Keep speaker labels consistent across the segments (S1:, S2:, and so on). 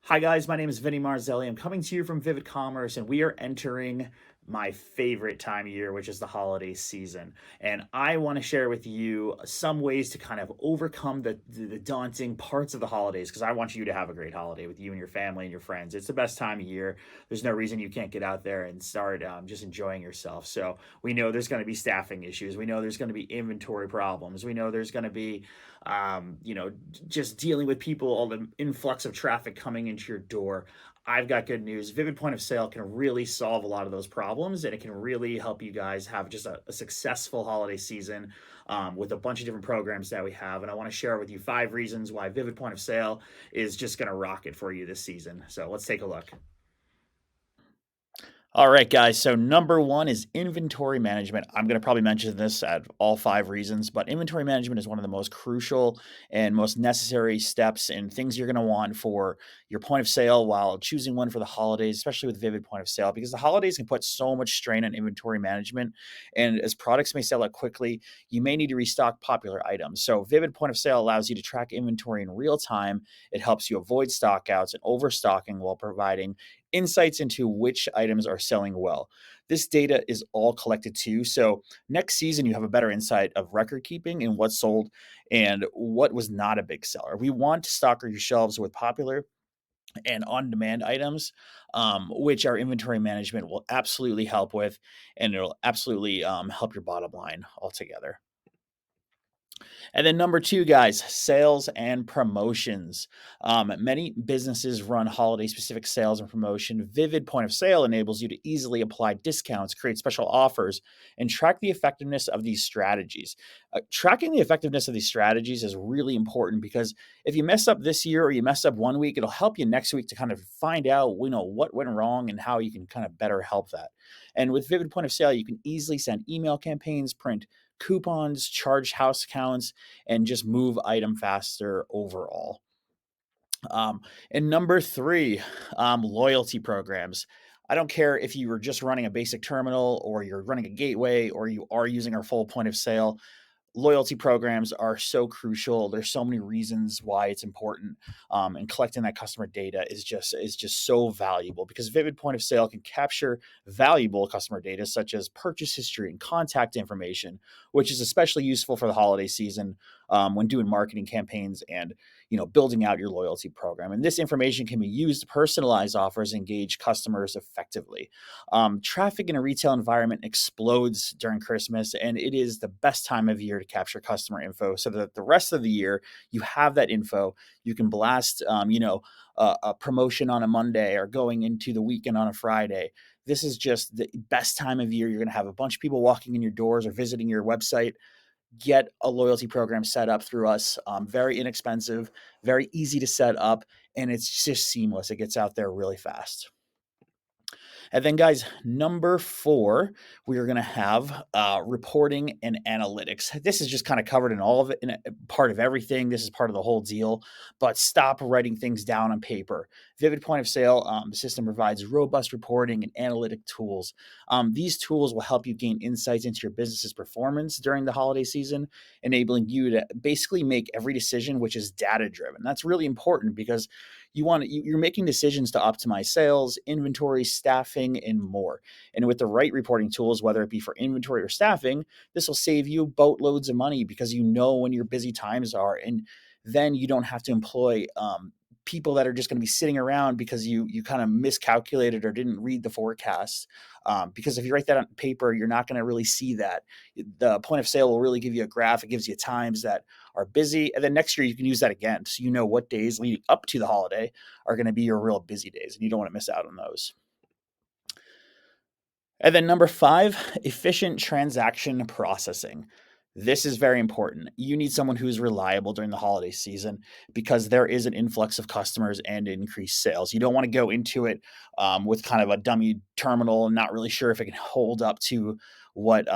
S1: Hi guys, my name is Vinny Marzelli. I'm coming to you from Vivid Commerce, and we are entering my favorite time of year, which is the holiday season. And I want to share with you some ways to kind of overcome the daunting parts of the holidays, because I want you to have a great holiday with you and your family and your friends. It's the best time of year. There's no reason you can't get out there and start just enjoying yourself. So we know there's going to be staffing issues. We know there's going to be inventory problems. We know there's going to be just dealing with people, all the influx of traffic coming into your door. I've got good news. Vivid Point of Sale can really solve a lot of those problems, and it can really help you guys have just a successful holiday season with a bunch of different programs that we have. And I want to share with you 5 reasons why Vivid Point of Sale is just going to rock it for you this season. So let's take a look. All right, guys. So number one is inventory management. I'm going to probably mention this at all 5 reasons, but inventory management is one of the most crucial and most necessary steps and things you're going to want for your point of sale while choosing one for the holidays, especially with Vivid Point of Sale, because the holidays can put so much strain on inventory management. And as products may sell out quickly, you may need to restock popular items. So Vivid Point of Sale allows you to track inventory in real time. It helps you avoid stockouts and overstocking while providing insights into which items are selling well. This data is all collected too. So next season, you have a better insight of record keeping and what sold and what was not a big seller. We want to stock your shelves with popular and on demand items, which our inventory management will absolutely help with, and it'll absolutely help your bottom line altogether. And then number two, guys, sales and promotions. Many businesses run holiday specific sales and promotion. Vivid Point of Sale enables you to easily apply discounts, create special offers, and track the effectiveness of these strategies. Tracking the effectiveness of these strategies is really important because if you mess up this year or you mess up one week, it'll help you next week to kind of find out, what went wrong and how you can kind of better help that. And with Vivid Point of Sale, you can easily send email campaigns, print coupons, charge house accounts, and just move item faster overall. And number three, loyalty programs. I don't care if you were just running a basic terminal or you're running a gateway or you are using our full point of sale. Loyalty programs are so crucial. There's so many reasons why it's important, and collecting that customer data is just so valuable because Vivid Point of Sale can capture valuable customer data such as purchase history and contact information, which is especially useful for the holiday season when doing marketing campaigns and building out your loyalty program. And this information can be used to personalize offers, and engage customers effectively. Traffic in a retail environment explodes during Christmas, and it is the best time of year to capture customer info so that the rest of the year you have that info. You can blast, a promotion on a Monday or going into the weekend on a Friday. This is just the best time of year. You're going to have a bunch of people walking in your doors or visiting your website. Get a loyalty program set up through us. Very inexpensive, very easy to set up, and it's just seamless. It gets out there really fast. And then, guys, number four, we are going to have reporting and analytics. This is just kind of covered in all of it, in part of everything. This is part of the whole deal. But stop writing things down on paper. Vivid Point of Sale system provides robust reporting and analytic tools. These tools will help you gain insights into your business's performance during the holiday season, enabling you to basically make every decision which is data driven. That's really important because you're making decisions to optimize sales, inventory, staffing, and more. And with the right reporting tools, whether it be for inventory or staffing, this will save you boatloads of money because you know when your busy times are, and then you don't have to employ people that are just going to be sitting around because you kind of miscalculated or didn't read the forecast. Because if you write that on paper, you're not going to really see that. The point of sale will really give you a graph. It gives you times that are busy, and then next year you can use that again, so you know what days leading up to the holiday are going to be your real busy days, and you don't want to miss out on those. And then number five, efficient transaction processing. This is very important. You need someone who's reliable during the holiday season because there is an influx of customers and increased sales. You don't want to go into it with kind of a dummy terminal and not really sure if it can hold up to what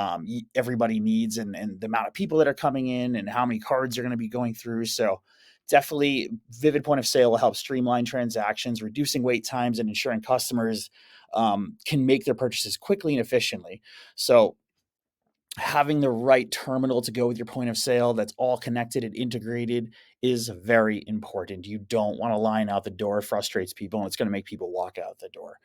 S1: everybody needs, and the amount of people that are coming in and how many cards are going to be going through. So definitely Vivid Point of Sale will help streamline transactions, reducing wait times and ensuring customers can make their purchases quickly and efficiently. So having the right terminal to go with your point of sale that's all connected and integrated is very important. You don't want to line out the door. It frustrates people, and it's going to make people walk out the door.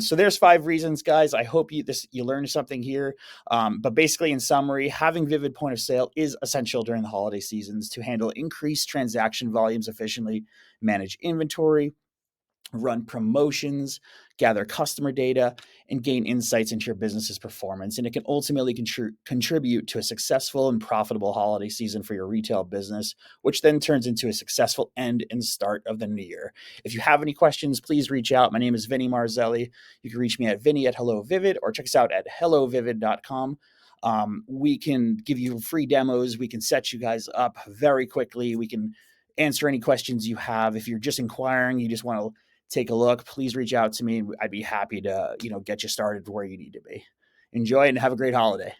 S1: So there's 5 reasons, guys. I hope you learned something here. But basically, in summary, having Vivid point of sale is essential during the holiday seasons to handle increased transaction volumes efficiently, manage inventory, run promotions, gather customer data, and gain insights into your business's performance. And it can ultimately contribute to a successful and profitable holiday season for your retail business, which then turns into a successful end and start of the new year. If you have any questions, please reach out. My name is Vinny Marzelli. You can reach me at Vinny@HelloVivid or check us out at hellovivid.com. We can give you free demos. We can set you guys up very quickly. We can answer any questions you have. If you're just inquiring, you just want to take a look, please reach out to me. I'd be happy to, get you started where you need to be. Enjoy and have a great holiday.